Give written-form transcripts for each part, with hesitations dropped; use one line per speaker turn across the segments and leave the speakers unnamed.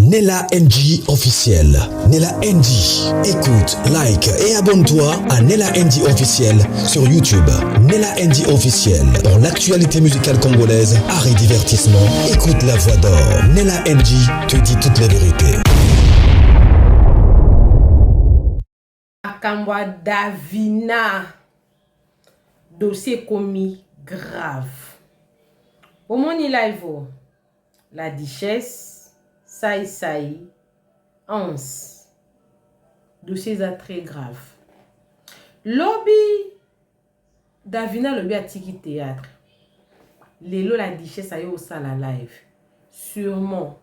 Nella NG officiel. Nella NG. Écoute, like et abonne-toi à Nella NG officiel sur YouTube. Nella NG officiel. Pour l'actualité musicale congolaise, art et divertissement, écoute la voix d'or. Nella NG te dit toutes les vérités.
Akambwa Davina. Dossier commis grave. Au moni live, la duchesse, Saï, Ans. Dossier très grave. Lobby, Davina lobby a tiki théâtre. Lelo la duchesse a eu au sala live. Sûrement.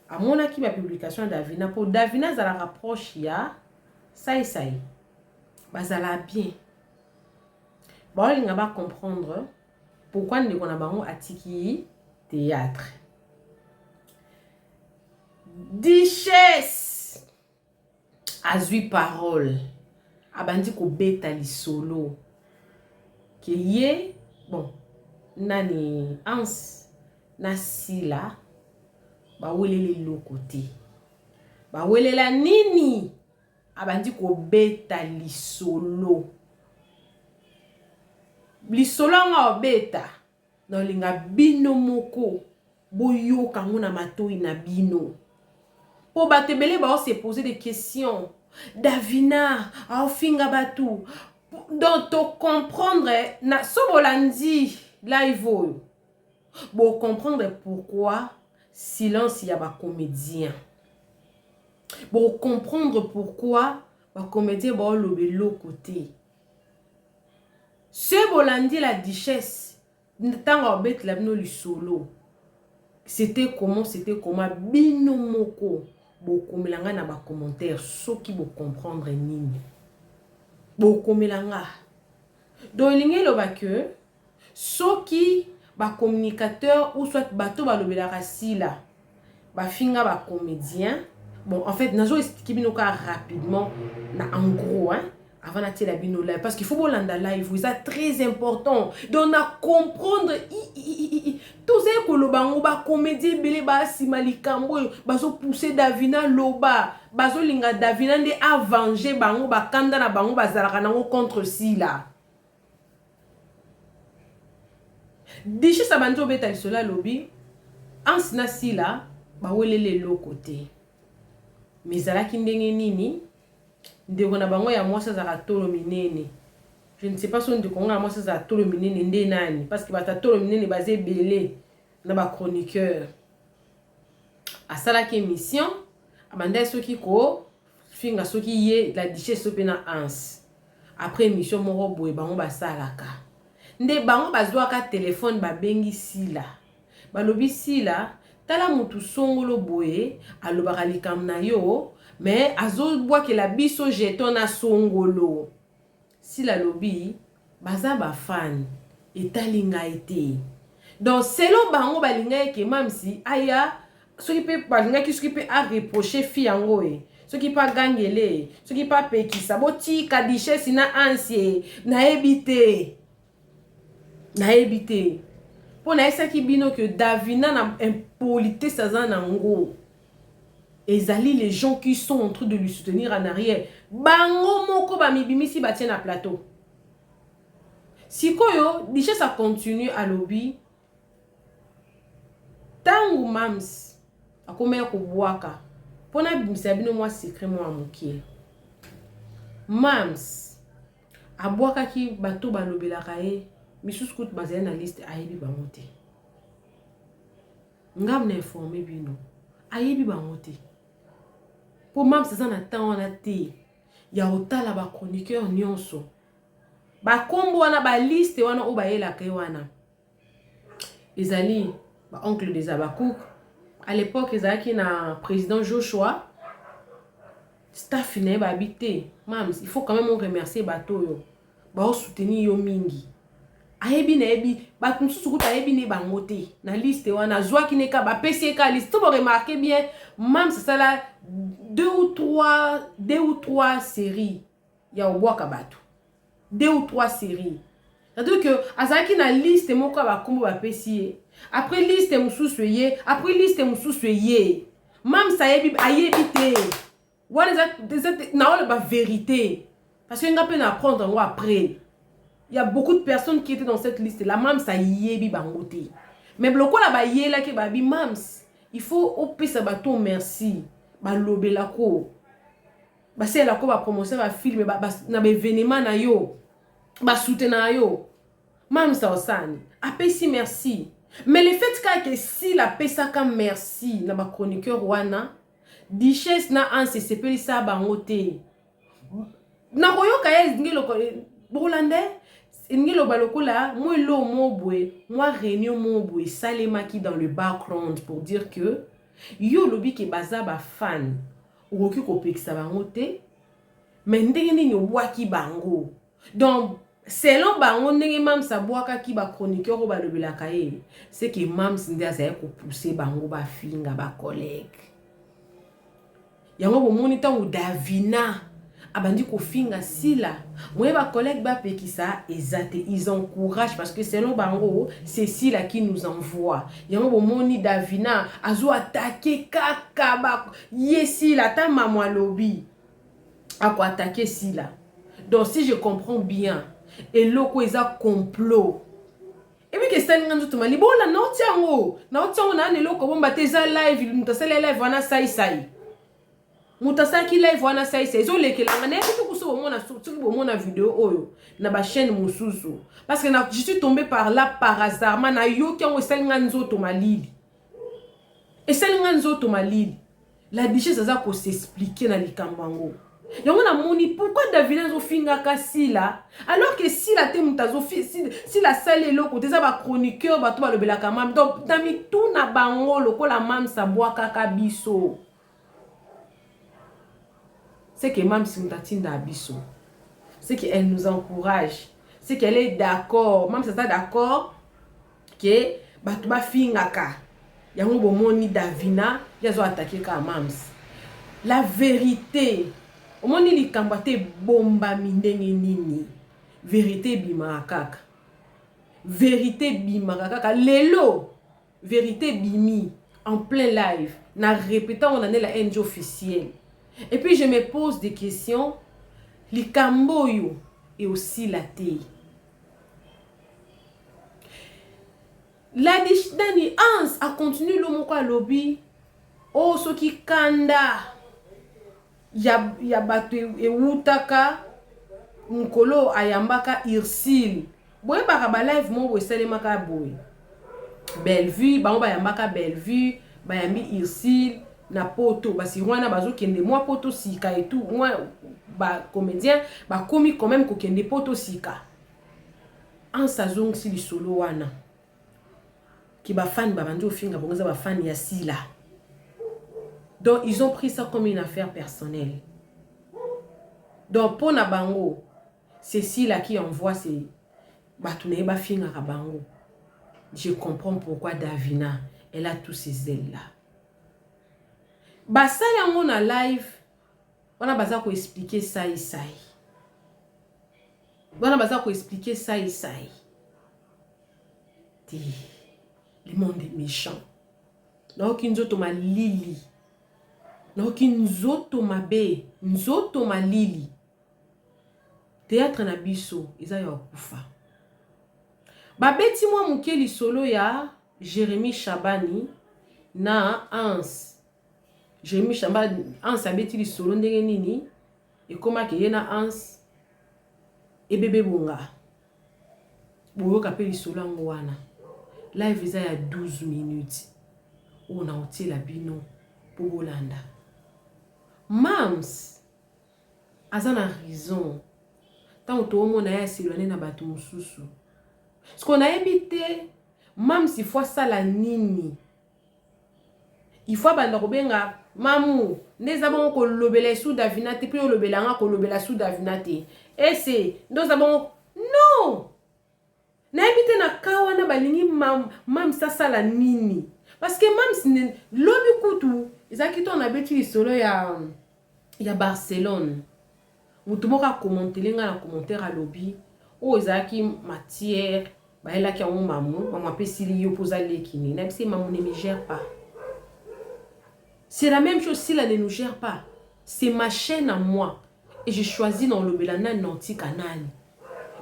À mon avis, ma publication Davina, pour Davina, ça la rapproche, ya Saï. Bah, ça l'a bien. Bon, il va comprendre pourquoi nous avons un tiki théâtre. Duchesse a eu parole. Abandi ko beta li solo. Que yé, bon, nani ans na sila ba wele le côté. Ba wele la nini abandi ko beta li solo. Li solo nga beta na linga bino moko boyo kanguna matoi na bino. Po batebele ba se poser des questions. Davina a finga batu. Donc to comprendre na sobolandi live. Bo comprendre pourquoi silence y a ba comédien. Bo comprendre pourquoi ba comédien ba lobe lo côté. Ce bolandi la duchesse n'tango bet la bino li solo. C'était comment bino moko bo komelanga na ba commentaire soki bo comprendre nini. Bo komelanga. Donc lingi lo ba que soki ba communicateur ou soit bato ba lobela rasila ba finga ba comédien. Bon en fait nazo expliquer bino ka rapidement na en gros hein. Avant d'aller la bino live parce qu'il faut bolanda live c'est très important donc à comprendre tout ça que le bango ba comédie belé ba simalikambo bazo pousser Davina loba bazo linga Davina de avenger bango ba kanda na bango bazalaka nango contre si là dichi sa banjo beta cela lobby ansina si là ba welele lo côté mais zalaki ndenge nini ndeko na bango ya mwasa za tolo minene. Je ne sais pas si on dit qu'on a mwasa za tolo minene nde nani parce que bata tolo minene basé belé na ba chroniqueur. A sala ki émission abanda soki ko finga soki ye la duchesse sopena ans. Après émission moko boye bango basalaka. Nde bango bazwa ka téléphone ba bengi sila. Ba lobi sila tala mutu songolo boye alobaka likam na yo. Mais azo bois que la biso jeton na songolo. Si la lobby, baza ba fan etalinga été. Donc selon bango balinga ke même si aya ce qui peut balinga qui ce qui peut a reprocher fi yango e. Ce qui pas gangele, ce qui pas pekisa boti kadiche sina ansie na ebité. Na ebité. Pour na esa ki bino que Davina na impolitesse sa nango. Ezali les gens qui sont en train de lui soutenir en arrière. Bango moko ba mibimisi ba tient na plateau. Si koyo, diche ça continue à lobby. Tangu mams akomeya ko boaka. Pona bimisa bino moi secret moi amukie. Mams aboaka ki bato ba lobela kae, misus kout bazé na liste ayebi bangote. Ngam na informer bino. Ayebi bangote. Pour même ça na temps on a té ya otala ba chroniqueur nyonso ba kombo wana ba liste wana o ba yela ke wana ezali ba oncle des Abakouk à l'époque ezaki na président Joshua staff ne ba habité mams il faut quand même on remercier bato yo ba o soutenir yo mingi ayebi na ebi ba kunsusu kuta ayebi ne bangote na liste wana zwa ki ne ka ba PC ka liste to remarquer bien mams ça là deux ou trois séries ya obwa kabatu 2 ou 3 séries c'est-à-dire que azaki na liste moko ba kombo ba pesi après liste mususu ye après liste mususu ye Mams ayebi te. Wana na ba vérité. Parce que nga peut apprendre après. Il y a beaucoup de personnes qui étaient dans cette liste. La mams ayebi bangote. Mais bloko la ba yela ke ba bi mams. Il faut opé sa baton merci. Ba lobela ko. Ba se la ko ba promotion ba film ba na ba événement na yo. Ba soutenir yo. Mams sa osani. Apé si merci. Mais le fait que si la pesa comme merci na ba chroniqueur wana Duchesse na anse sepeli sa bangote. Na koyoka ya ngelo ko bolande ngelo balokola moi lo mobwe moi réunion mobwe salemaki dans le background pour dire que yo lobi ke baza ba fan okoki ko pekisa bangote mais ndenge nini obwaki bango. Donc selon bango ndenge mams abwaka ki ba chroniqueur o balobelaka ye c'est que mams ndé azaye ko pousser bango ba finga ba collègue. Yango bomoni tango Davina abandi ko finga sila moye ba collègue ba pekisa ezate ils encouragent parce que selon bango c'est sila qui nous envoie. Yango bomoni Davina azo attaquer kaka ba yesila ta maman lobby a ko attaquer sila. Donc si je comprends bien et loko eza complot. Et puis que ça nganzo to mali bola na otiango na ne loko bomba teza live mutasele live wana sai mutasaki live wana sai zo lekelanga na tout ko so mona surtout mona vidéo oyo na ba chaîne mususu parce que je suis tombé par là par hasard mana yo ki ngo nganzo to malili et nganzo to malili la Duchesse ça ko s'expliquer na likambango. Yango na moni pourquoi Davina zo finga kasila alors que si la te mutazo si la salle loko teza ba chroniqueur ba to ba lobela kamam donc tami tout na bango loko la mam sa boaka kabiso. C'est que mam si mutatinda abiso. C'est qu'elle nous encourage. C'est qu'elle est d'accord. Mam ça d'accord que ba to ba finga ka. Yango bomoni Davina yazo attaquer ka mams. La vérité au moins il kambate bomba mindenge nini vérité bimakaka vérité bimakaka lelo vérité bimi en plein live na répétant on en est la NG officielle et puis je me pose des questions likamboyo et aussi la té la dani ans a continué le moko lobby oh ce qui kanda ya bato ewutaka mukolo ayambaka Ursule boye baka ba live mo bo salemaka boye Bellevue ba yambaka Bellevue ba yambi Ursule na poto basi wana bazo kende moi poto sika et tout moi ba comédien ba komi quand même ko kende poto sika en sazong si li solo wana ki ba fan ba banjo finga bonza ba fan ya sila. Donc, ils ont pris ça comme une affaire personnelle. Donc, pour Nabango, c'est Sila qui envoie ces Batuneba Finga Rabango. Je comprends pourquoi Davina, elle a tous ces ailes-là. Basa yango na live, on a besoin de expliquer ça et ça. On a besoin de expliquer ça et ça. Le monde est méchant. Donc, ils ont ma Lili. Donc nzoto mabe nzoto malili théâtre na biso eza ya kufa babeti mwa mukeli solo ya Jérémy Chabani na Ans Jérémy Chabani Ans abeti li solo ndenge nini ekoma ke yena Ans ebebe bonga boyoka pe li solo ngo wana live eza ya 12 minutes ona otela bino po bolanda. Mams azana raison tant to mona ya silone na bato mususu ce qu'on a évité mams il faut ça la nini il faut banda kobenga mamu neza bon ko lobela sous Davina te puis lobela nga ko lobela sous Davina te et c'est ndoza bon non na évité na kawana balingi mam ça la nini parce que mams lobi kutu ezaki to na beti solo ya Barcelone mutumoka commenter nga na commentaire à lobby o ezaki matière ba ela ki on mamu pesi li yo posa lekini na bisi mamu ne me gère pas C'est la même chose si elle ne nous gère pas. C'est ma chaîne à moi. Et j'ai choisi dans le Belana Nanti Kanani.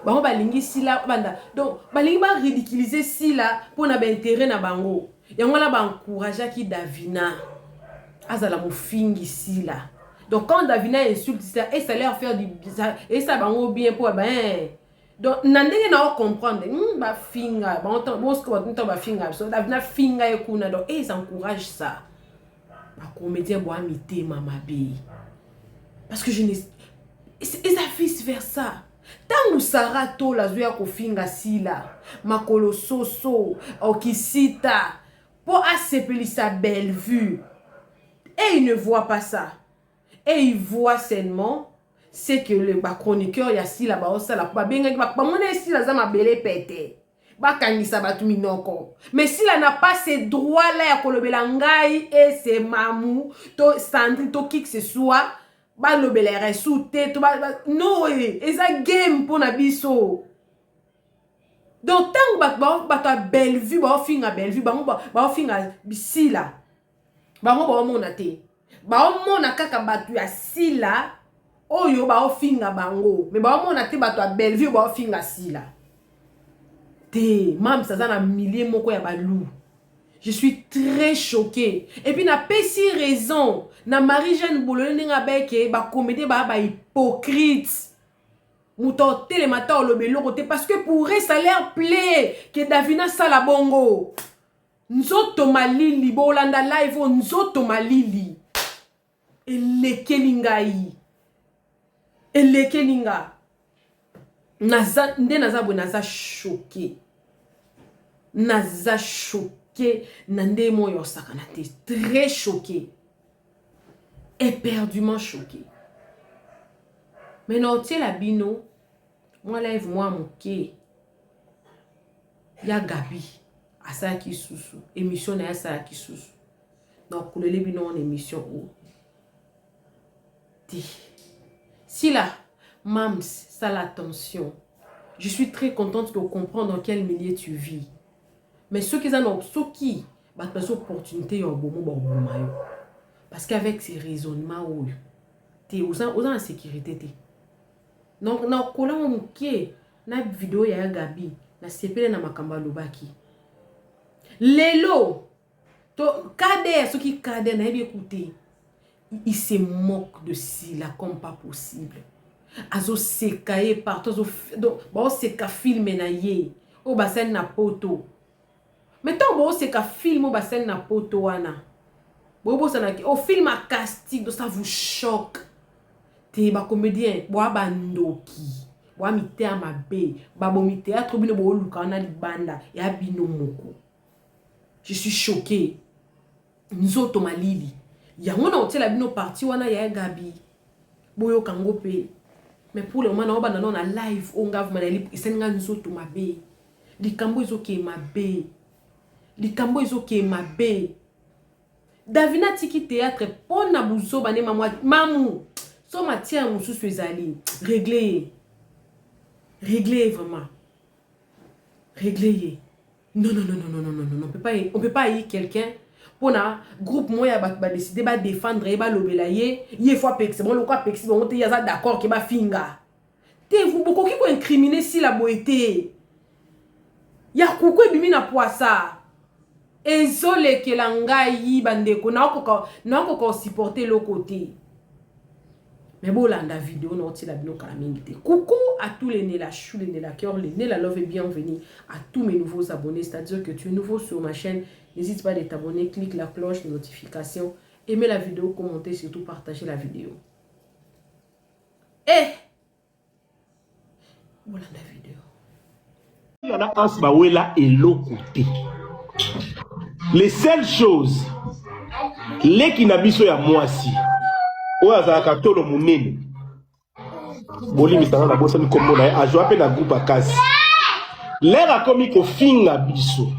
Bango balingi sila banda. Donc, balingi ba ridiculiser sila pour na ba intérêt na bango. Yango la ba encourager ki Davina. Azala mofingi sila. Donc quand Davina insulte ça et ça leur faire du bizarre et ça bango bien pour ben. Donc nandenge na comprendre ba finga ba on bon ce que ba finga so Davina finga e kuna donc et ça encourage ça. Ba comédien bo amité mama bé. Parce que je n'ai et ça vice versa. Tangu Sarah to la zoya ko finga sila makolo soso okisita pour accepter sa belle vue. Et il ne voit pas ça. Et il voit seulement c'est que le chroniqueur y a si là-bas ça la pas bien ba mona si la zama belé pété. Ba kangisa batu minoko. Mais s'il n'a pas ces droits là ya kolobela ngai et c'est mamou to Sandrine to qui que ce soit ba lobela resouté to ba no et ça game pour na biso. Donc tant ba ta belle vue ba finga belle vue ba finga bisila. Ba mo mona te. Ba mona kaka batu ya sila oyo ba finga bango. Mais ba mona te batu ya belle vue ba finga sila. Te mam ça na millier moko ya balou. Je suis très choquée. Et puis na pesi raison na Marie-Jeanne Bolone nga beke ba comédie ba hypocrite. Mouto télémata le belo côté parce que pour eux ça leur plaît que Davina sala bongo. Nzoto malili bolanda live nzoto malili. Elekelingai. Elekelinga. Naza nde naza bo naza choqué. Naza choqué nande moyo sakana te très choqué. Éperdument choqué. Mais non tiens la bino moi live moi moké. Ya Gabi asa ki susu émission na asa ki susu. Donc le bino en émission où si là Mams, ça l'attention. Je suis très contente de comprendre dans quel milieu tu vis. Mais ceux qui ont qui bah des opportunités au bon moment parce qu'avec ces raisonnements tu es aux en sécurité donc na kola moké na vidéo ya Gabi na sepele na makamba lobaki. Lelo to kade ceux qui kade na bien écouter. Il se moque de Sila comme pas possible. Azo sekaye partout donc ba seka film na ye o basen na poto mais tant ba seka film o basen na poto wana bo sana ki o film a casting donc ça vous choque te ba comédien bo abandoki bo amite amabe ba bomi théâtre bino bo luka na libanda ya bino moko. Je suis choquée. Nzoto malili yango na hôtel bino parti wana ya Gabi boyo kango pe. Mais pour le moment, on a un live, on a un nzoto mabe. Likambo izoke mabe. Likambo izoke mabe. Davina tiki théâtre pour na buzo bane mamou. So matia mususu ezali. Réglez. Réglez vraiment. Réglez. Non. On peut pas y quelqu'un pour un groupe moya ba décider ba défendre et ba lobelaye il faut pexer bon le quoi pexer bon te yaza d'accord que ba finga te vous beaucoup qui ko incriminer si la boité ya kuko bimi na poisa ezole ke la ngai bandeko na ko supporter le côté mais bon là dans vidéo non ti la bino kala mingi. Coucou à tous les nés la chou les nés la cœur les nés la love et bienvenue à tous mes nouveaux abonnés, c'est-à-dire que tu es nouveau sur ma chaîne. N'hésite pas de t'abonner, clique la cloche de notification, aimez la vidéo, commentez, surtout partagez la vidéo. Voilà la vidéo.
Il y en a un Sbawela et l'autre côté. Les seules choses, les qui n'habitent à moi si, ou à Zakatolo Mounene, Boli Mistana la bosse ni comme na a joué na groupe à casse. L'air a commis qu'au fin abisso.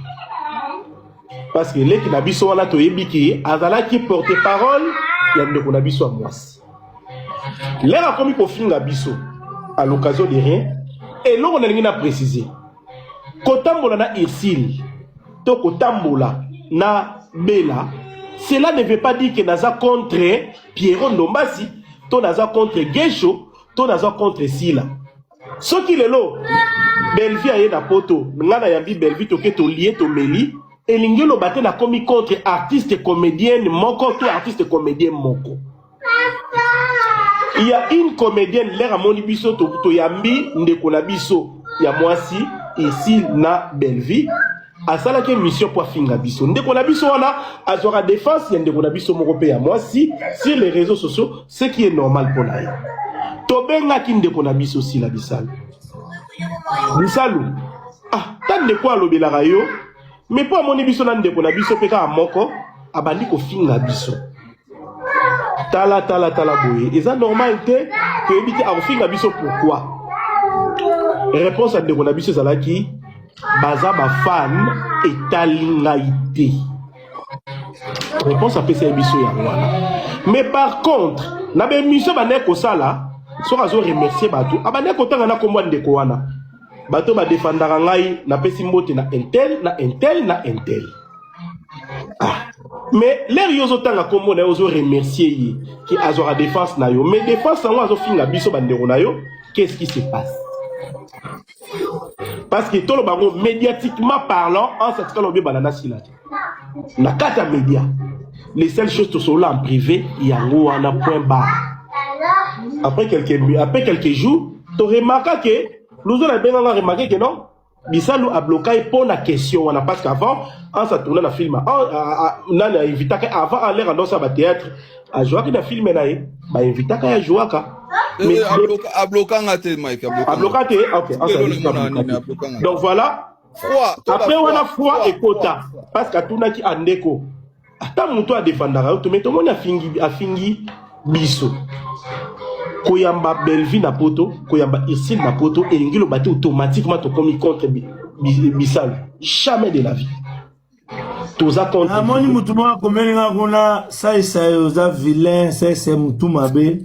Parce que les qui n'habitent wana to yebiki, azala qui porte parole, il y a de qu'on habite à moi. L'air a commis qu'au fin abisso à l'occasion de rien. Et là on a rien à préciser. Kotambola na isil, to kotambola na bela, cela ne veut pas dire que naza contre Pierrot Ndombasi, to naza contre Gesho, to naza contre Sila. Ce qui est là, Belvi a na poto, ngana yambi Belvi to ke to lié to meli, et l'ingelo batte na komi contre artiste comédienne moko to artiste comédien moko. Il y a une comédienne, l'air à mon biso to yambi ndeko na biso ya mwasi ici na Belvi. A ça la mission pour finga biso. Ndeko na biso wana azora défense ya ndeko na biso moko pe ya mwasi sur les réseaux sociaux, ce qui est normal pour naï. Tobenga ki ndeko na biso si la bisal. Bisalu. Ah, tan de quoi lobela rayo, mais pour mon biso na ndeko na biso pe ka moko abandi ko finga biso. Tala boye. Et ça normal te que éviter à finga biso pourquoi? Réponse à ndeko na biso zalaki baza ba fan etalingaïté. Réponse à PC biso ya wana. Mais par contre, na be mission ba neko sala, so razo remercier bato, abane ko tanga na komwa ndeko wana. Bato ba défendara ngai na pesi mbote na intel. Ah. Mais l'air yozo tanga kombo na yozo remercier yi qui azora défense na yo. Mais défense na azo finga biso bandeko na yo, qu'est-ce qui se passe? Parce que tout le bango médiatiquement parlant, en cette cas, on banana sila. Na kata média. Les seules choses qui sont là en privé, il y a un point bas. Après quelques jours, tu remarques que nous avons remarqué que non, Bisalou a bloqué pour la question. Parce qu'avant, en ça tourné le film, on a invité avant à l'air dans sa théâtre, à jouer dans le film, on a invité à jouer.
Mais à bloquer Mike.
À bloquer, ok. Donc voilà. Après, on a froid et quota. Parce qu'à tout qui a ndeko. Attends, mon toit à défendre. Mais tout le monde a fingi biso. Koyamba Belvi na poto, Koyamba ici na poto, et l'ingilo bâti automatiquement to commis contre Bissal. Jamais de la vie. Toza contre.
Amoni mutuma komelinga kuna ça yoza vilain, c'est mutuma be.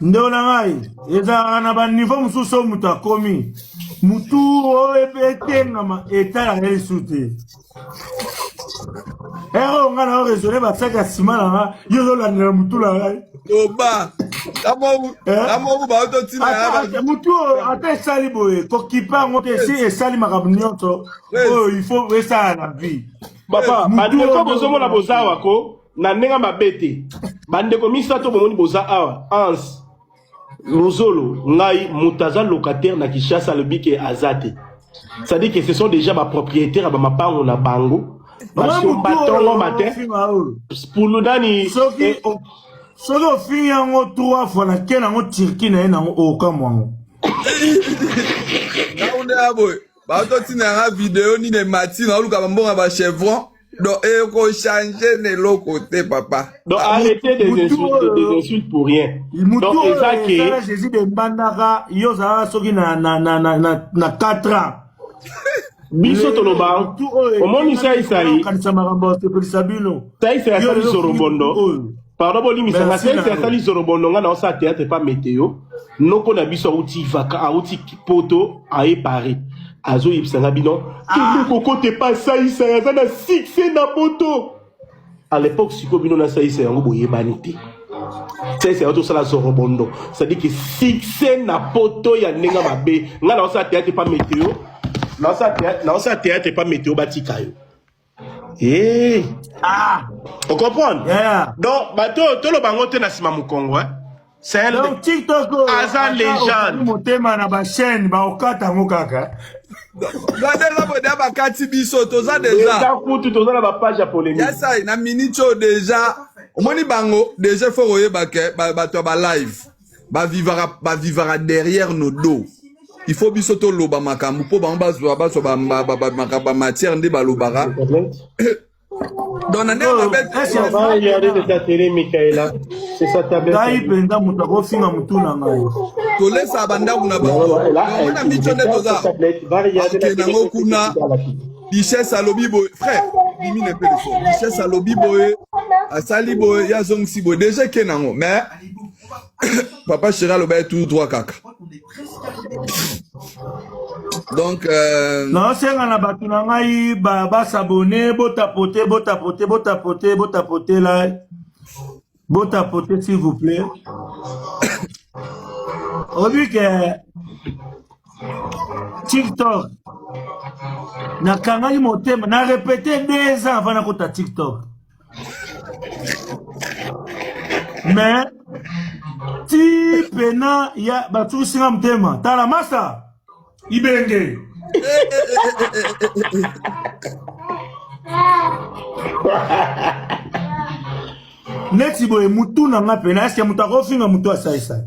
Ndona ngai, eza na ba niveau mususo mutakomi. Mutu o epetenga ma etala heli sute. Ero ngana o raisonner ba saka simana nga, yozo la ndela mutu la ngai.
Oba. Amobu ba auto tina ya.
Mutu ata sali boye, kokipa ngote si esali makabnyoto. Oh, il faut ça la vie.
Papa, bandeko bozomo na bozawa ko, na nenga mabete. Bandeko misato bomoni boza awa, ans. Lozolo, ngai mutaza locataire na Kishasa le bique azate. C'est-à-dire que ce sont déjà ma propriétaire à ma part on a bango. Parce que batongo matin. Pour nous donner.
Solo fi yango 3 fois na kena ngo tirki na ena ngo okamwango.
Na onde aboy. Ba to tina nga vidéo ni ne mati na luka mbonga ba chevron. Donc et ko changer ne l'autre côté papa.
Donc arrêtez des insultes pour rien. Donc ça qui est
Jésus de Bandara yoza soki na 4 ans.
Biso toloba. Omoni ça isai.
Kanisa marambo te Sabino.
Ça isai sali zorobondo. Pardon boli misanga ça sali zorobondo nga na sa théâtre pas météo. Noko na biso outi vaka outi poto aé Paris. Azo yipsanga bino koko te pas ça isa ya na succès na poto à l'époque siko bino na ça isa yango boye banité c'est auto ça la zorobondo ça dit que succès na poto ya nenga mabe nga na ça théâtre pas météo na ça théâtre pas météo batika yo on comprend donc bato to lo bango te na sima mukongo c'est
donc TikTok
azan légende
motema na ba chaîne ba okata ngokaka.
Gardez-la pour ba kati biso toza déjà.
Toza na ba page ya polémique.
Ya ça na minute déjà. Omoni bango déjà faut royeba ke ba to ba live. Ba vivra derrière nos dos. Il faut biso to loba makambu po ba ba matière ndé ba lobara. Dans la
regarder de ta télé, Michaela. C'est ça ta bête.
To laisse abanda kuna ba. On a mis tonne toza. Kuna Bichesse alobi boy. Frère, dimine un peu le son. Bichesse alobi boy. Asali boy, ya zong si boy. Déjà kenango, mais papa chéri aloba tout droit kaka. Donc,
non, c'est un abattu, ba s'abonner, botapoter là. Botapoter, s'il vous plaît. Au vu que TikTok, na kangali motema, na répété 2 ans avant na TikTok. Mais, ti pena ya batu singa motema, tala masa, ibenge. Neti boye mutu na nga pena, est-ce que mutu akofinga mutu asaisa?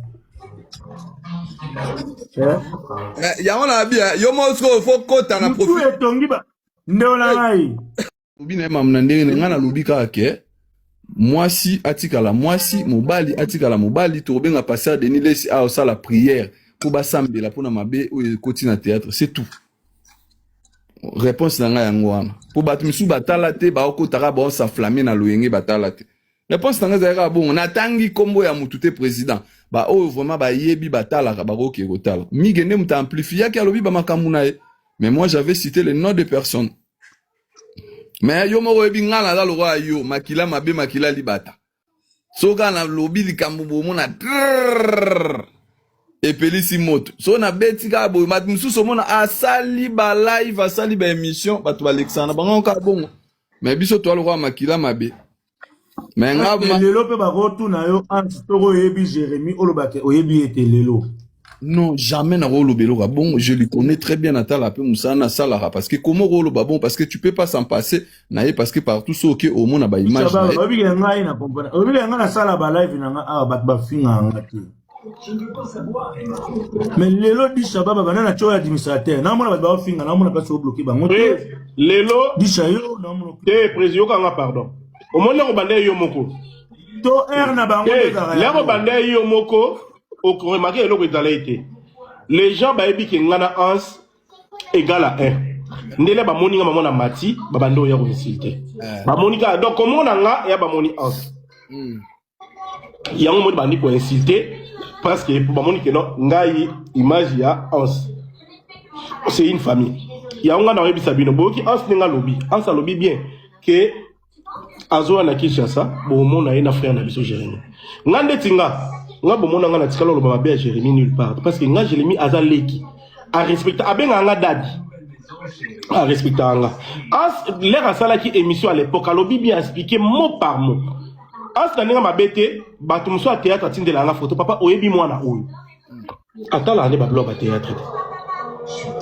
yango na bia yo mosko fo kota na
mutu etongi ba ndeola ngai.
Lobi na mam na ndenge nga na lobi kaka ke mwasi atikala mwasi mobali atikala mobali to benga passer Denis Lesi a osa la prière pour basambela pona mabe o ekoti na théâtre, c'est tout. Réponse na nga yango wana pour batu misu batala te ba okotaka ba s'enflammer na loyenge batala te. Réponse na nga zaira bon na tangi kombo ya mutu te président ba o vraiment ba yebi batala ka ba ko ke kotala migene muta amplifier ki alobi ba makamu na ye. Mais moi j'avais cité le nom de personnes. Mais yo moko ebi nga na lo roi yo makila mabe makila libata soka na lobi likambo bomo na epelisi moto so na beti ka boy mat mususu mona asali ba live asali ba émission batu Alexandre bango ka bongo mais biso to lo roi makila mabe mais nga
lelo pe ba rotu na yo antoko yebi Jérémy olobake oyebi ete lelo.
Non, jamais na rolo belo bon, je lui connais très bien Natala peu Moussana Salara parce que comment rolo bon parce que tu peux pas s'en passer naé parce que partout ce OK au monde ba image.
Obi ngai na comprendre. Obi ngai na sala ba live na nga bat ba finga ngati. Mais lelo di shababa banana choya administrateur na mona ba finga na mona pas so bloquer bango.
Lelo
di shayo na mona.
Président kanga pardon. Au monde ko bande yo moko.
To na bango de
là ko bande yo moko. Au remarqué les gens baebi ki ngana ans égal à 1 ndele ba moni nga mamona mati ba bando ya ko insulter ba monika donc comment on nga ya ba moni ans yango moni bandi ko insulter parce que ba moni que non ngai image ya ans c'est une famille yango na rebi sabino boki ans nga lobby ans lobby bien que azo na Kinshasa bo mona ina frère na biso Jérémy ngande tinga nga bomona nga na tikala lo ba be Jérémy nulle part parce que nga Jérémy azaleki a respecter abenga nga dadi a respecter nga as l'air asala ki émission à l'époque alobi bien expliquer mot par mot as na nga mabete batumso a théâtre tindela nga photo papa oyebi mwana oyo atala ne ba bloc ba théâtre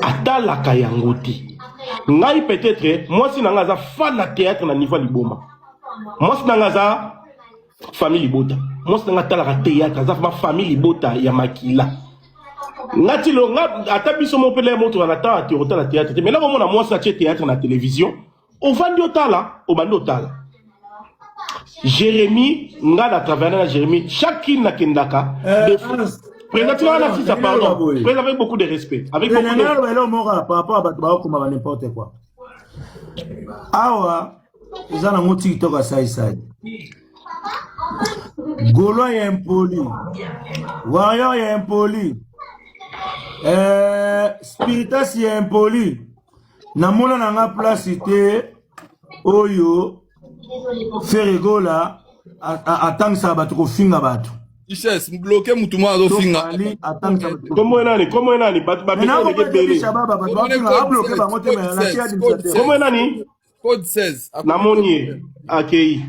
atala kayangoti ngai peut-être moi si nga za fan na théâtre na niveau liboma moi si nga za famille Libota. Moi, c'est un théâtre, ma famille Libota, ya makila. Ngati lo nga atabiso mon pele moto na ta théâtre. Mais là moi ça théâtre na télévision. Au vandi otala, au bandi otala. Jérémy nga na travers na Jérémy, chacun na kendaka. Présentement la fille ça pardon. Présente avec beaucoup de respect. Avec beaucoup de
par rapport à batba comme n'importe quoi. Awa, ils ont un TikTok à ça. Golo est impoli, Warrior est impoli, Spiritas est impoli. Namona nanga place ite Oyo Ferregola attend ça batu ko finga batu.
Iches bloquer mutuma azo finga.
Comment est nani batu ba bele. Comment est nani?
Code 16.
Namoni accueilli.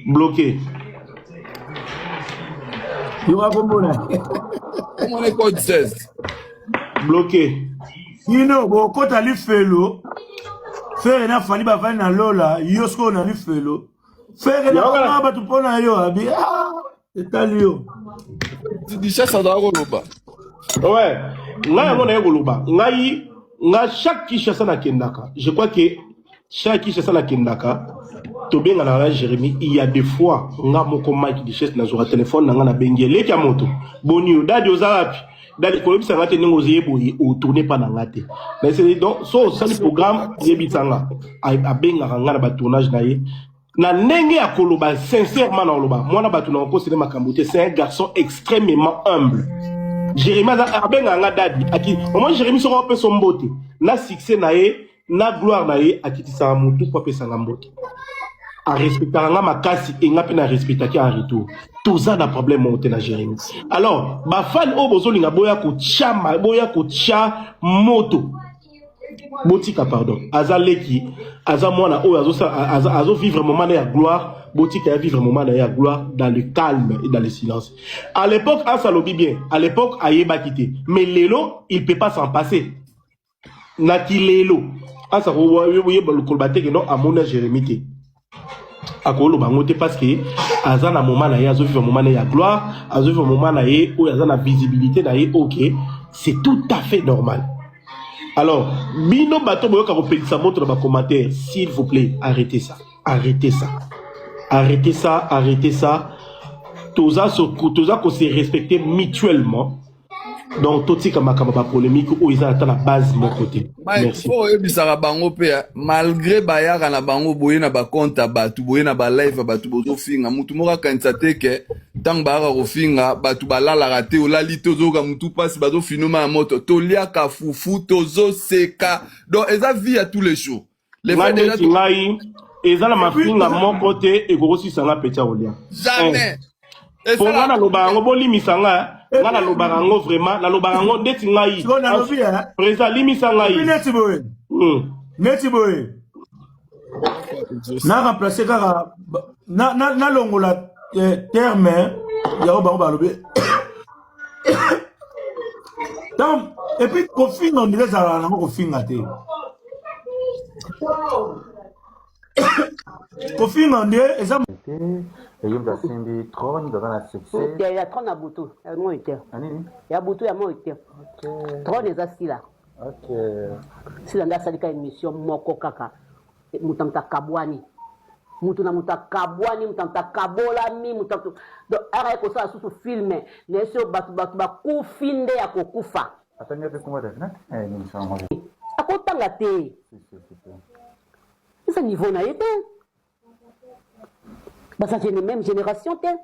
Bloqué.
Comment est code 16?
Bloqué.
You know, bon, quand tu as fait faire un fali ba na lola, yosko na li felo. Faire na ba tu pona yo abi. Ah, etalio.
Tu dis ça doit roloba.
Ouais. Nga mona yo roloba. Nga chaque Kinshasa na kendaka. Je crois que chaque Kinshasa na kendaka. Tobenga na Jérémy, il y a des fois nga moko Mike Dichesse na zora téléphone na nga na bengele kia moto. Boni dadi ozarapi. Dadi ko bisa ngate ningo zeyeboyi o tourner pas na ngate. Mais c'est donc ça le programme yebitanga a benga nga na ba tournage na ye. Na ndenge akoloba sincèrement na oloba. Moi na batu na ko c'est makambo te, c'est un garçon extrêmement humble. Jérémy abenga dadi aki au moins Jérémy sera un peu son beauté na succès nae na gloire nae akitisa mutu pour pesa ngambote a respecter nga makasi et nga pe na respecter ki en retour tout ça na problème monter na Jérémy alors ba fan o bozolinga boya ko tia moto botika pardon azaleki azamwana o azo vivre moment na gloire botika vivre moment na gloire dans le calme et dans le silence à l'époque Asalobi bien à l'époque ayeba quitté mais lelo il peut pas s'en passer naki lelo asa ko yeba le kolbate que non amona Jérémy te akolo bangote parce que azana moment na azo vivre moment na gloire azo vivre moment na o azana visibilité na OK c'est tout à fait normal. Alors, Bino Bato Boyoka repétissa montre dans ma commentaire, s'il vous plaît, arrêtez ça. Arrêtez ça. Arrêtez ça, arrêtez ça. Toza qu'on s'est respecté mutuellement. Donc, tout ce qui est polémique, où ils ont atteint la base de mon côté. Merci.
Malgré Bayara na bango boye na ba compte batu boye na ba live batu bozo finga mutu moka kanisa teke tang bara rofinga batu balala raté ola litozo ka mutu passe bazo finoma na moto tolia ka fufu tozo seka donc eza vie à tous les jours les fois déjà
eza la mafinga mon côté et gorosi sanga pecha olia
jamais
pour nga na lobango bolimisa nga nga na lobango vraiment na lobango ndeti ngai président limisa ngai
neti boye na remplacer kaka na longola terme ya bango balobi donc et puis kofinga on dirait ça na kofinga te kofinga on dirait eza
et il a simbi trône devant la succès.
Il y a trône à Boutou, il y a mon hôtel. Il y a Boutou, il y a mon hôtel. Trône est assis là.
Ok.
Si l'on a sali une mission moko kaka, mutamta kabwani. Mutuna muta kabwani, mutamta kabolami, mutamta. Donc arrête que ça sous filmer. Les choses batu ba kufinde ya kokufa.
Attends, tu comment dire? Ni change.
Akotanga te. C'est niveau na été. Bah ça c'est la même génération t'es.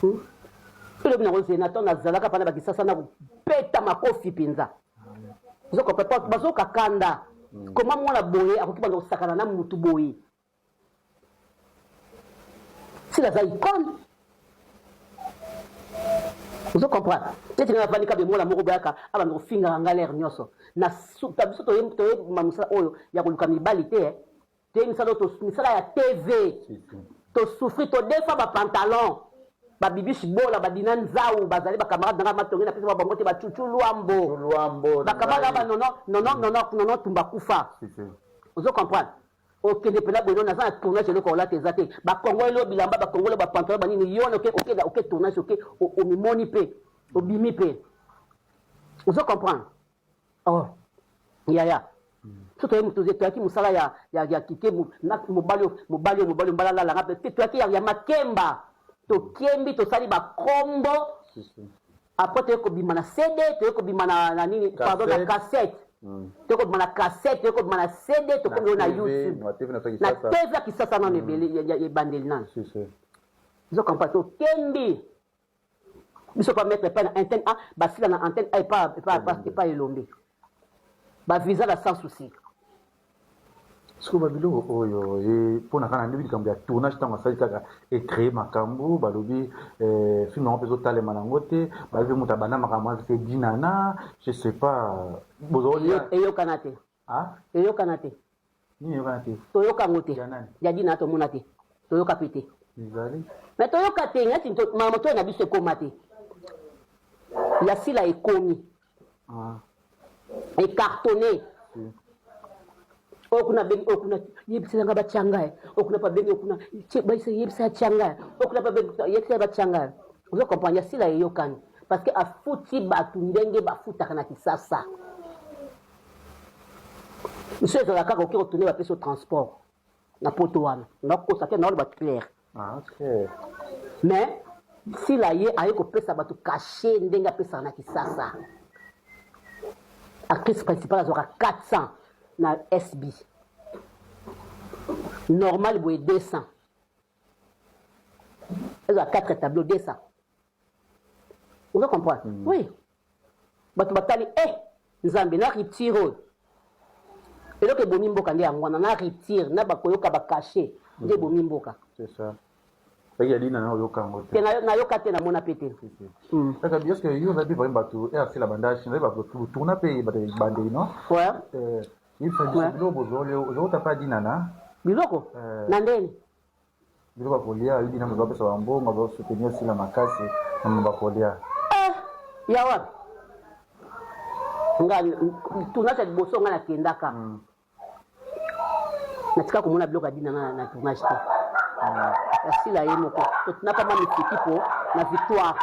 Le bina sénateur na zalaka pana bakisa sana peta makofi pinza. Zoko papa bazoka kanda. Comment moi la boye akokiba ndo sakana na mutu boye. C'est la icône. Vous comprenez? C'est une affaire qui moi la moko bayaka aba ndo finga ngalaire nyoso. Na tabiso to mamusa oyo ya koluka mibalite tu misala ya TV to souffrir to defa ba pantalon ba bibishi bola ba dinanzau bazali ba camarade nga matongi na pesa ba bangote ba chuchu luambo ba camarade ba non tumba kufa vous comprenez OK ne pela bono na za tournage le ko la tezate ba kongolo bilamba ba kongolo ba pantalon ba nini yone OK tournage OK o mimoni pe o bimi pe vous comprenez oh ya surtout mutuze toaki musala ya kike mobali mbala la ngape toaki ya makemba to kembi to sali ba kombo après to ko bima na CD to ko bima na nini pardon na cassette to ko bima na cassette to ko bima na CD to ko na YouTube na TV ki sasa na nebeli ya bandel nan zo kampa to kembi biso pas mettre pas na antenne A basila na antenne A pas elombe ba visa la sans souci.
Ce que babilo oyo et pour na kana ndibi kambi ya tournage tango sali kaka et créer makambo balobi film on peut tale manangote ba ve muta bana makambo c'est dinana je sais pas bozoli
eyo kanate
ah
eyo kanate
ni yo kanate
toyo kangote ya dina to monate toyo kapite
bizali
mais toyo kate ngati mama to na biso komate ya sila ekomi
ah
et cartonné. Okuna bengi okuna yebisa nga bachanga okuna pa bengi okuna baisa yebisa changa okuna pa bengi yebisa bachanga vous comprenez si la yokani parce que a futi batu ndenge ba futa kana kisasa monsieur za kaka ko retourner ba peso transport na poto wana na ko ça que na ba clair
ah OK
mais si la ye aye ko pesa batu caché ndenge pesa na kisasa actrice principale aura 400 na SB normal boy 200 elle a 4 tableaux 200 Vous comprenez? Oui. Bato batali nzambe na retire. Et donc bomi mboka nde yango na retire na bakoyoka ba cacher nde bomi mboka.
C'est ça. Il y a dit na yoka ngote.
Na yoka te na mona pete.
Parce que parce que yo va vivre bato et c'est la bandage, il va tourner pays bande non?
Ouais.
Il faut dire que vous t'as pas dit nana.
Biloko na ndeni.
Biloko kolia, il dit na mbabe so ambo, mbabe soutenir si la makasi na mbabe kolia.
Ya wapi? Nga tunasha liboso nga na kendaka. Natika komona biloko adina na tournage te. Asila ye moko. Tunapa mami fikipo na victoire.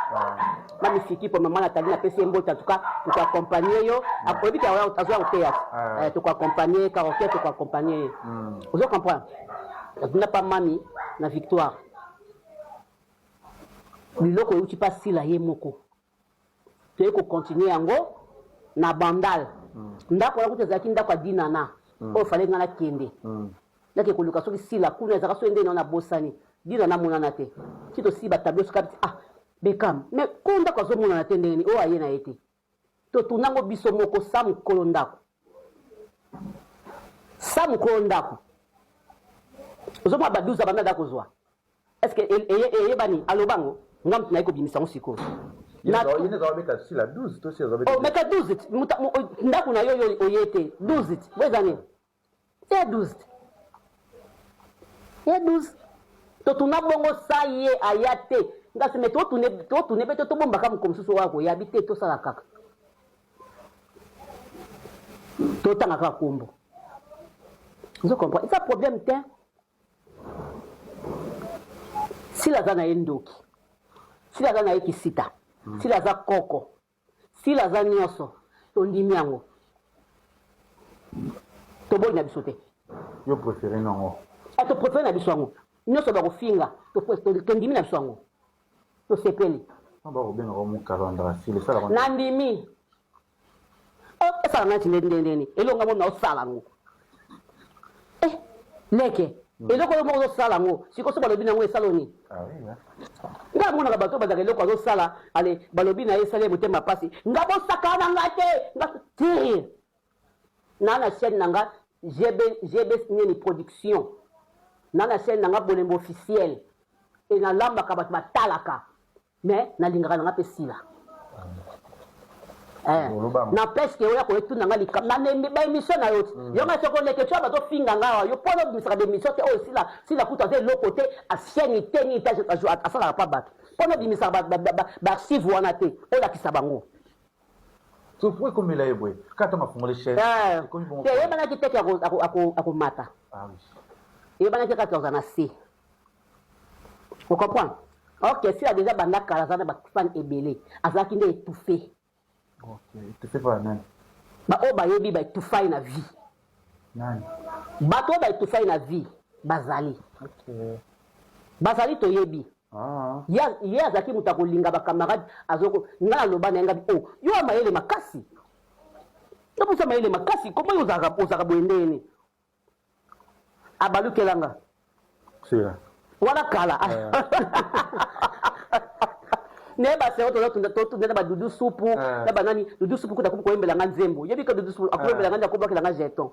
Mami fikipo mama Nathalie na pesi mbote en tout cas pour accompagner yo. Après bika wala azwa au théâtre. Pour accompagner karaoké pour accompagner. Vous comprenez? Tunapa mami na victoire. Biloko uti pas sila ye moko. Tu veux continuer yango na bandal. Ndako la kutezaki ndako adina na. O fallait ngana kende. Nake koluka soki sila kuna ezaka so ende na bosani. Dina na monana te. Ti to si ba tableau skapti Bekam. Mais konda ko zo monana te ndeni o aye na ete. To tunango biso moko sam kolondako. Sam kolondako. Ozo ma baduza banda dako zwa. Est-ce que eye bani alobango ngam na iko bimisa siko.
Na il ne doit mettre sur la 12 to si
oh meka 12 ndako na yo oyete 12 wezani. C'est 12. Ya 12. To tunabongo saye ayate. Ngase meto tune beto to bomba kama komsusu wako ya bite to sala kaka. To tanga ka kombo. Vous comprenez? C'est un problème tiens. Si la zana endoki. Si la zana ekisita. Si la za koko. Si la za nyoso. To ndimi yango. To boy na bisote.
Yo préféré non.
To préféré na biswango. Nyoso ba kofinga. To posto to ndimi na biswango. To sepeli.
On va bien au mon calendrier. Si le sala.
Na ndimi. O esa na ndendeni. Elonga mo na osala ngo. Leke. Eloko yo mo osala ngo. Siko so balobi na ngo esaloni.
Ah oui.
Nga mona bato bazaka eloko azosala ale balobi na esale motema pasi. Nga bosaka na ngate. Nga ti. Na chaîne nanga GB ni production. Na chaîne nanga bolembo officiel. Et na lamba ka bato batalaka. Mais na lingaka nanga pesila. Na peske oya ko etu nanga likam na ba émission na yote. Yo ma soko leke tu bato finga ngawa yo polo bisaka de émission te o sila kuta de l'autre côté a chaîne teni étage a jouer asala pa bato. Polo bimisa ba archive wana te o la kisabango.
Tu pourrais comme il a éboué. Quand on a fondé les chaînes.
Il y a qui tête à mata.
Ah oui.
Il y a qui tête à C. Vous comprenez? Ok, si la déjà banda karazana ba fan ebele, azaki nde étouffé.
Ok, étouffé par nan.
Ba o ba yebi ba étouffé na vie.
Nan.
Ba to ba étouffé na vie, bazali.
Ok.
Bazali to yebi.
Ah.
Ya azaki mutako linga ba camarade azoko ngala loba na ngabi oh, yo amayele makasi. To pusa mayele makasi, comment yo zaka boendeni? Abalukelanga.
C'est là.
Wala kala. Neba se oto neba ba dudu supu, neba nani dudu supu kuta ko embela nga nzembo. Yebi ka dudu supu akoembela nga ko bakela nga jeton.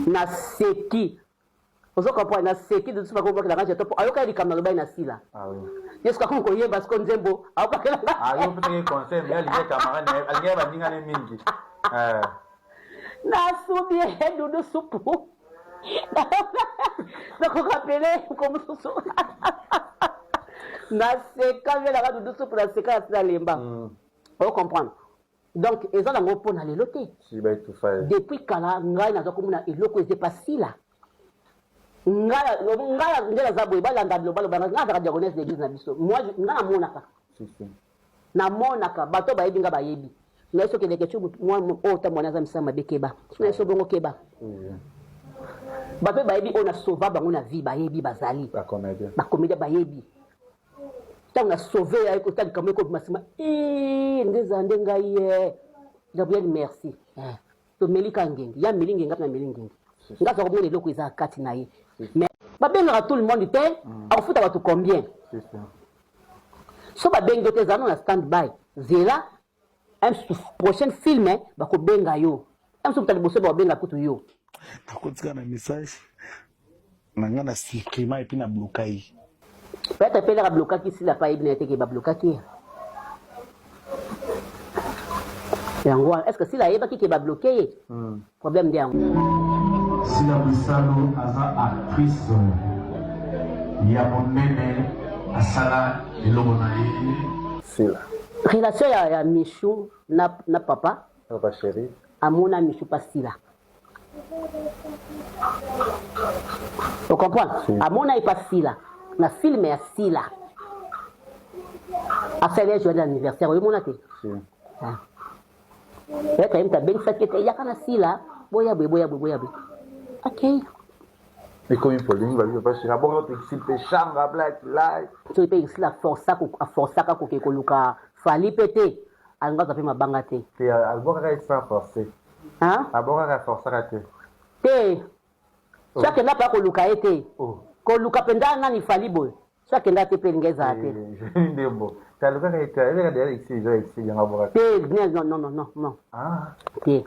Na seki. Ozo comprendre na seki dudu supu ko bakela nga jeton. Ayoka di kamna loba na sila.
Ah oui.
Yeska ko yeba sko nzembo, abakela nga.
Ah yo peut-être conseil mais ali camarade, ali ba dinga ne mingi.
Na subi dudu supu. Nako rappeler comme ça. Na seka vela ka dudu supu na seka na lemba. On comprendre. Donc eza na ngopo na lelote.
Si ba tout faire.
Depuis kala ngai na zokomuna eloko eze pasila. Ngala ngela za boy balanda global bana ngaka diagonesse d'église na biso. Moi ngana monaka.
Si.
Na monaka bato ba yebinga ba yebi. Na so keleke chu moi o ta mwana za misama bekeba. Na so bongo keba. Bato ba yebi on a sauvé bango na vie ba yebi bazali.
Ba comédien.
Ba comédien ba yebi. Tant a sauvé ay ko tali kameko masima. Ndeza ndenga ye. Gabriel merci. To melika ngengi. Ya melingi ngap na melingi. Ngasa ko mona eloko eza kati na ye. Mais ba benga tout le monde te, a futa bato combien?
C'est ça.
so babengi te zano na stand-by zela un prochain film bakobenga yo un so taliboso babenga kutu yo
nakotika na message nanga na supprima et puis na bloquai
peut-être pele ka blokaki sila pa ibina teke ba blokaki yango est-ce que sila yeba ki ba bloqué problème ndi yango
Sila Bisalo aza actrice ya monene asala elongo na ye Sila
relation ya Michou na papa
chéri
amona Michou pas Sila. Tu comprends? Amona est pas Sila. Na film est Sila. A fait les jours d'anniversaire, oui mon até. Et quand même ta ben sakete ya kana Sila, boya. OK.
mais comme il faut ligne va pas chéri bon notre équipe changa black live
Tu peux Sila força ko ke koluka fali pété. Anga ta pe mabanga te.
et alboka ka forcé
Hein?
alboka ka forcer
Te. Chaque n'a pas koluka été. Koluka penda ngani fali boy. Chaque n'a te pengeza te.
ndembo taluka ka eka derrière ici yanga boka
Te non.
ah
Te.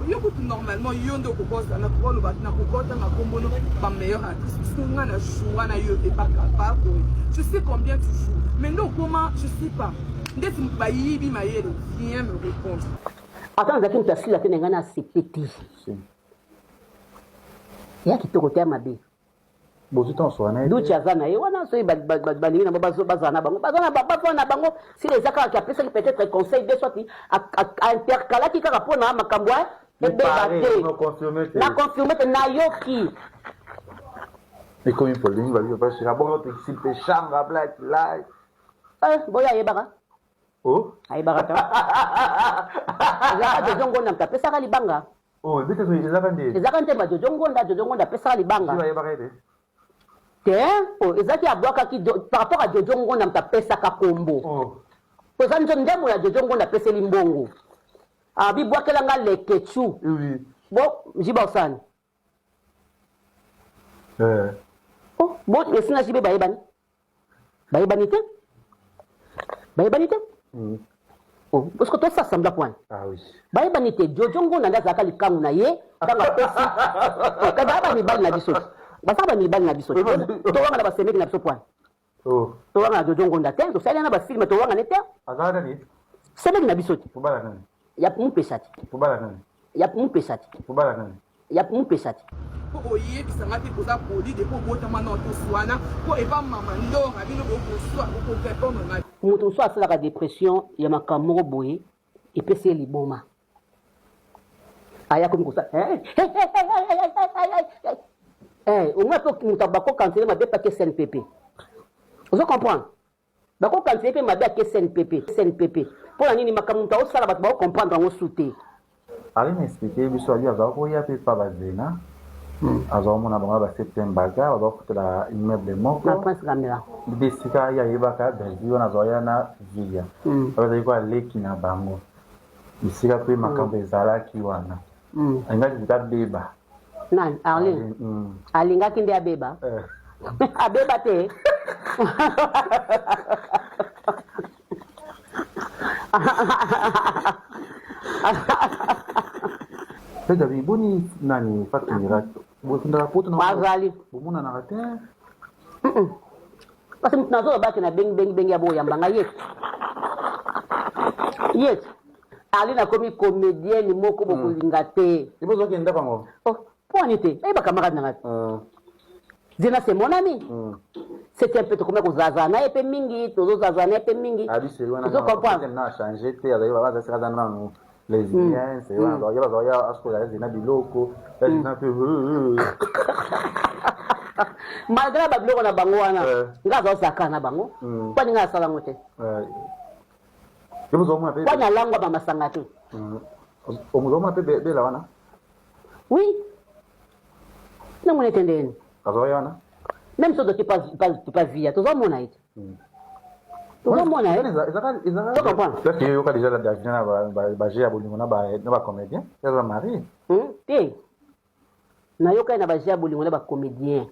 Yo kutu normalement yo ndo kokoza na kolo ba na kokota na kombono ba meilleure actrice nga na choix na yo te pas capable. Je sais combien tu joues. Mais non comment je sais pas. Ndeti mbayibi mayele viens me répondre.
Attends zakini tasila te ngana sepeti. Ya kitoko te mabe.
bozu ton soane
Duchi azana ye wana so balingi na bazana bango si les akaka qui appelle peut-être conseil de sorti à intercaler qui kaka pona makambo e bebate na confirmer na yoki
mais comme il faut ligne va pas chéri bon notre équipe changa black live
boya yebaka ayebaka ta ezaka jojongo na mtapesaka libanga
bete ezaka nde
ezaka ntemba jojongo nda pesaka libanga
ayebaka ete
ezaki abwakaki par rapport à Jojo Ngonda mtapesaka kombo poza ndemo ya Jojo Ngonda peseli mbongo bibwakelanga lekechu bo jiba osani bo esina jibe bayebani te parce que tout ça semble point bayebani te Jojo Ngonda ndazaka likangu na ye tanga pesi kada mibali na biso basaba mibali na biso to wanga na basemeki na biso point to wanga Jojo Ngonda te to sala na ba film to wanga ne te
azaka ni
semeki na biso te
kubala nani
ya mpesati
kubala nani
ya mpesati
kubala nani
ya mpesati
Po oye bisanga te koza poli de po botama na to swana po eva mama ndo rabino bo swa ko répondre na
mutu so asala ka dépression ya makamoko boye epesi liboma aya komi kosa on a pas mutabako canceler ma pas que CNPP. Vous comprenez? Bako canceler ma que CNPP. Pour la nini makamuta osala bat ba comprendre en souté.
Ali m'expliquer biso ali azako ya pe pa bazena. Azako mona bango ba septembre ga azako kutela immeuble moko.
Na prince camera.
Bisika ya yebaka dazi wana zoya na via. Abaza ko aleki na bango. Bisika pe makambo ezalaki wana. Anga beba.
Nan Arlene alingaki nde abeba abeba te
Peda boni nani fatumira botunda poto na
wazali
bomona na rate
parce que nazo baki na beng ya boya mbanga yes Arlene akomi comédienne moko bokulinga te
ibozo kenda bango
Pointé, et bah camarade n'arrête. Zena c'est mon ami. C'était un peu comme que Zazana et Pemingi, tous les Zazana et Pemingi.
Ah oui, c'est loin. Je comprends. On a changé, tu as va ça dans les liens, c'est loin. Il y a à ce que la Zena du loco, la Zena peu.
Malgré bablo on a bangoana. Ngazo sakana bango. Kwa ninga sala ngote.
Je vous en prie.
Kwa na langwa ba masangatu.
On vous en prie bela wana.
Oui. Non, mon étendue. Même si tu pas via, tu vas mon aide. Tu vas mon aide. Tu comprends?
Tu as déjà la dernière, j'ai abonné na comédien. Tu es marié.
Tu na yoka na baje aboli ngona ba comédien.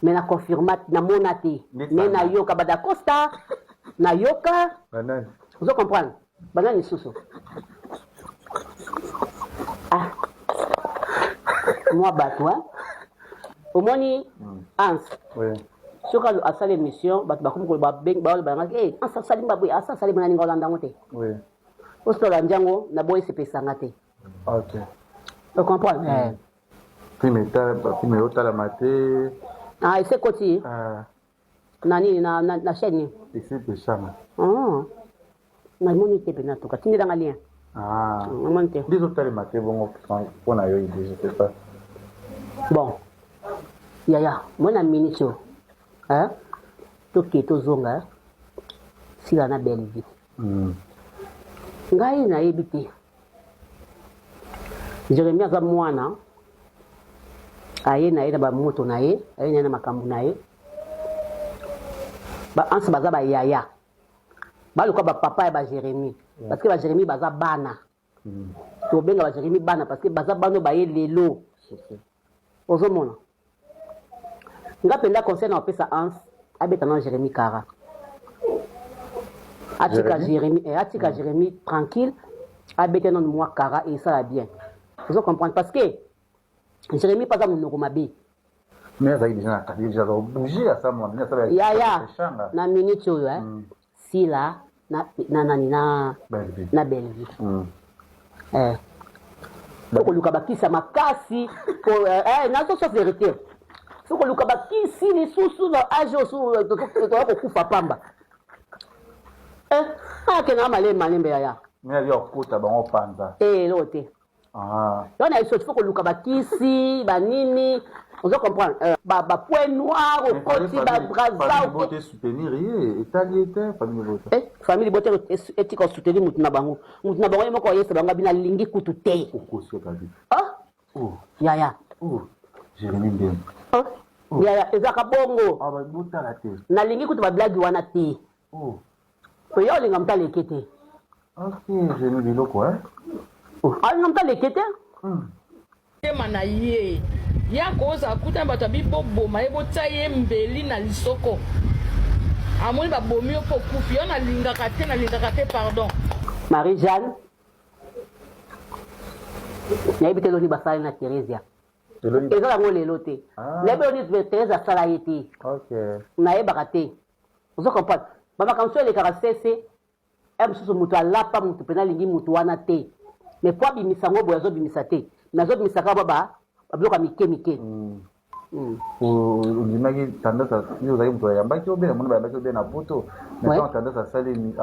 Mais na confirmat na monate. Mais na yoka bada costa. Na yoka.
Banane.
Vous comprenez? Banane susu. Ah. Moi batwa. Au moni Hans.
Oui.
Sur a sale mission, bat ba comme ba beng ba ba eh asa sali ba boy asa sali mani ngolanda ngote.
Oui.
Osto la njango na boy se pesa ngate.
OK.
Vous comprenez?
Prime la maté.
Ah, c'est côté. Nani na chaîne.
Ici pechama.
Ah. Na monite pe na to katini dans lien.
Ah.
Monte.
Des autres la maté bon on a eu je sais pas.
Bon. Ya, moi na minicho. Hein? To keto zonga. Sila na belle vie. Ngai na ebiti. Jeremia za mwana. Aye na ye na ba moto na ye, aye na makambu na ye. Ba ansa baza ba yaya. Ba luka ba papa et ba Jérémie. Parce que ba Jérémie baza bana. To benga ba Jérémie bana parce que baza bano ba ye lelo. Ozomona. Nga penda conseil na pesa ans abeta na Jérémie Kara. Atika Jérémie tranquille, abeta na moi Kara et ça va bien. Vous comprenez parce que Jérémie pas mon nokomabe.
Mais ça déjà bouger à ça moi ça va.
Ya na minute yo si là na belle vie. Faut luka bakisa makasi pour na so vérité. Faut luka bakisi ni susu na ajo su to kufa pamba. Kena malembe ya.
Mais yo kota bango panza.
Lote.
Ah.
On a il faut que luka bakisi banini, on comprend ba point noir au côté ba braza au
côté soutenir et italien famille bote.
Famille bote et ko soutenir mutuna bango yemo ko yesa bango bina lingi kutu te.
Kokosio kabi.
Ah?
Oh.
Ya.
Oh. Jérémie Ndem.
Oh. Ya ezaka bongo.
Ah ba buta la te.
Na lingi kutu ba blague wana te.
Oh.
Yo linga mtale kete.
OK, Jérémie biloko
Alinga lekete?
Tema na ye. Ya koza kuta bato biboboma ebota ye mbeli na lisoko. Amoni ba bomi po kufi on alingaka te pardon.
Marie-Jeanne. Na ebite loni basali na Theresia. Ezala ngole lote. Na ebe loni Theresia sala yeti.
OK.
Na ebaka te. Vous comprenez? Baba kanso le karasese. Emsusu mutu alapa mutu pena lingi mutu wana te. Mais pour bimisa ngo boyazo bimisa te. Nazo bimisa ka baba bloka mike.
Limaki tendance yo zayi mutu ya mbaki obena mona ba mbaki obena poto. Mais quand tendance à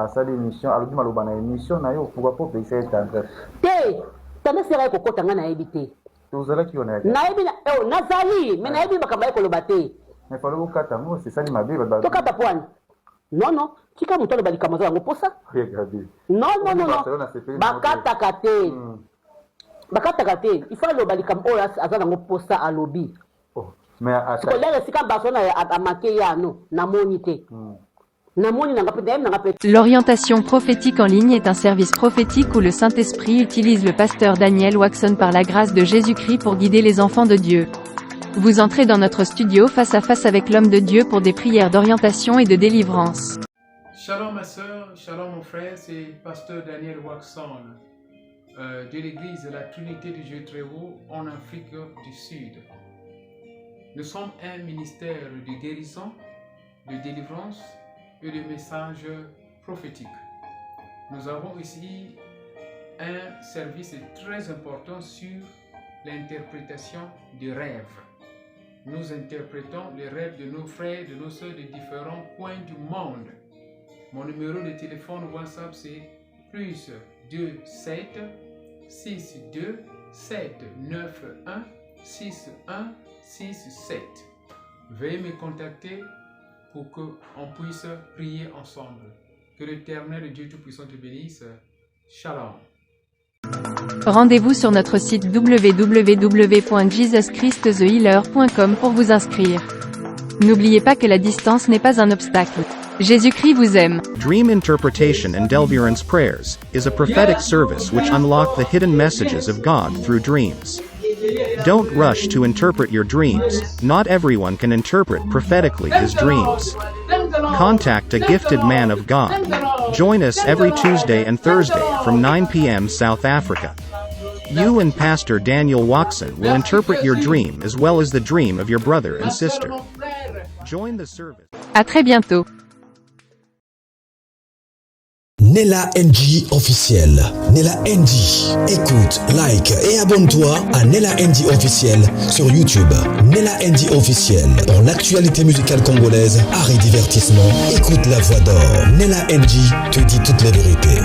sali émission alors dima loba na émission na yo pourquoi pas payer cette tendance.
Te tendance sera ko kota nga na ebite.
Tozala ki ona.
Na ebi na nazali mais na ebi bakamba ko loba te.
Mais falo okata ngo c'est ça ni mabe ba.
To kata poani. Non, tika mutu alobali kamaza yango posa.
Regardez.
Non. Bakataka te. Il faut alobali kam oyo aza nango posa alobi.
Oh, mais à
ça. Kolele sika basona amake ya no namoni te. Namoni nanga pe.
L'orientation prophétique en ligne est un service prophétique où le Saint-Esprit utilise le pasteur Daniel Waxon par la grâce de Jésus-Christ pour guider les enfants de Dieu. Vous entrez dans notre studio face à face avec l'homme de Dieu pour des prières d'orientation et de délivrance.
Shalom ma soeur, shalom mon frère, c'est pasteur Daniel Waxon de l'église de la Trinité du Dieu très haut en Afrique du Sud. Nous sommes un ministère de guérison, de délivrance et de messages prophétiques. Nous avons ici un service très important sur l'interprétation des rêves. Nous interprétons les rêves de nos frères, de nos soeurs de différents coins du monde. Mon numéro de téléphone WhatsApp c'est plus 27 62 791 6167. Veuillez me contacter pour qu'on puisse prier ensemble. Que l'Éternel Dieu Tout-Puissant te bénisse. Shalom.
Rendez-vous sur notre site www.jesuschristthehealer.com pour vous inscrire. N'oubliez pas que la distance n'est pas un obstacle. Jésus-Christ vous aime.
Dream Interpretation and Deliverance Prayers is a prophetic service which unlock the hidden messages of God through dreams. Don't rush to interpret your dreams. Not everyone can interpret prophetically his dreams. Contact a gifted man of God. Join us every Tuesday and Thursday from 9 p.m. South Africa. You and Pastor Daniel Watson will interpret your dream as well as the dream of your brother and sister. Join the service.
À très bientôt.
Nella NG officiel. Nella NG. Écoute, like et abonne-toi à Nella NG officiel sur YouTube. Nella NG officiel. Pour l'actualité musicale congolaise, art et divertissement, écoute la voix d'or. Nella NG te dit toutes les vérités.